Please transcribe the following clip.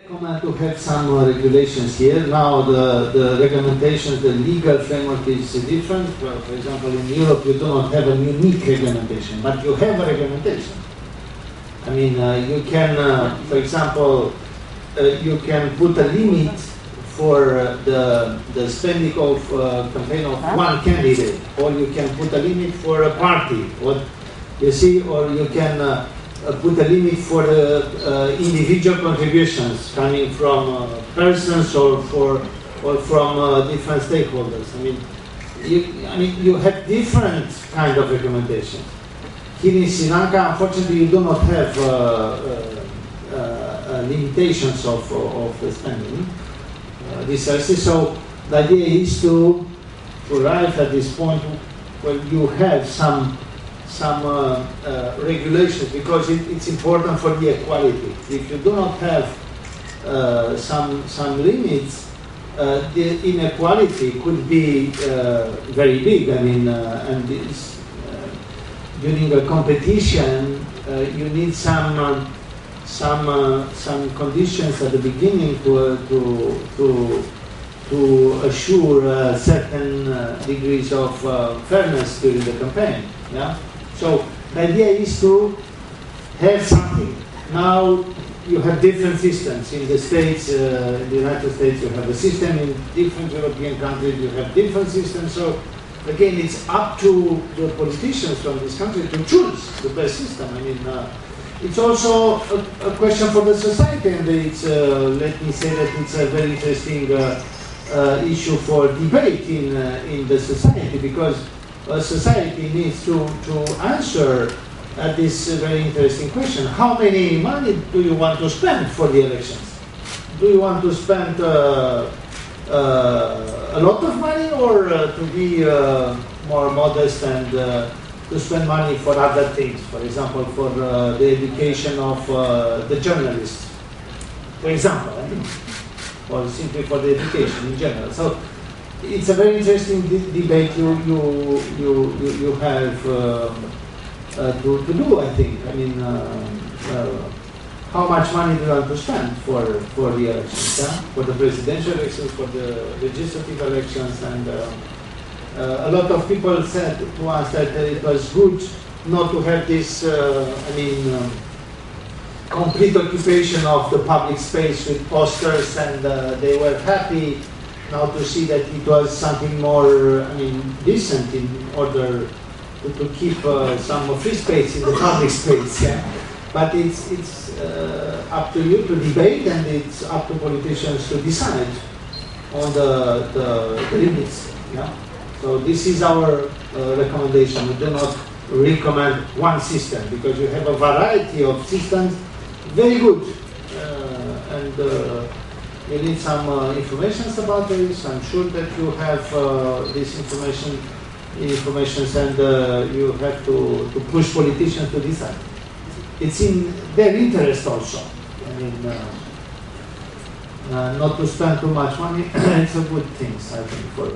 recommend to have some regulations here. Now the regulations, the legal framework is different. Well, for example, in Europe you do not have a unique regulation, but you have a regulation. I mean, you can, for example, you can put a limit for the spending of campaign of one candidate, or you can put a limit for a party, or you see, or you can put a limit for individual contributions coming from persons or from different stakeholders. I mean, you have different kind of recommendations. Here in Sri Lanka, unfortunately, you do not have limitations of the spending resources. So the idea is to arrive at this point where you have some regulations, because it's important for the equality. If you do not have some limits, the inequality could be very big. I mean, and during a competition, you need some conditions at the beginning to assure certain degrees of fairness during the campaign. Yeah. So the idea is to have something. Now you have different systems. In the States, in the United States, you have a system. In different European countries, you have different systems. So again, it's up to the politicians from this country to choose the best system. I mean, it's also a question for the society, and it's, let me say that it's a very interesting issue for debate in the society, because society needs to answer this very interesting question. How many money do you want to spend for the elections? Do you want to spend a lot of money, or to be more modest and to spend money for other things? For example, for the education of the journalists, for example, or simply for the education in general. So it's a very interesting debate you have to do, I think. I mean, how much money do you want to spend for the elections, yeah? For the presidential elections, for the legislative elections, and a lot of people said to us that it was good not to have this, complete occupation of the public space with posters, and they were happy now to see that it was something more, decent, in order to keep some free space in the public space. Yeah? But it's up to you to debate, and it's up to politicians to decide on the limits. Yeah? So this is our recommendation. We do not recommend one system, because you have a variety of systems, very good, and you need some information about this. I'm sure that you have this information, and you have to push politicians to decide. It's in their interest also. I mean, not to spend too much money. It's a good thing, I think, for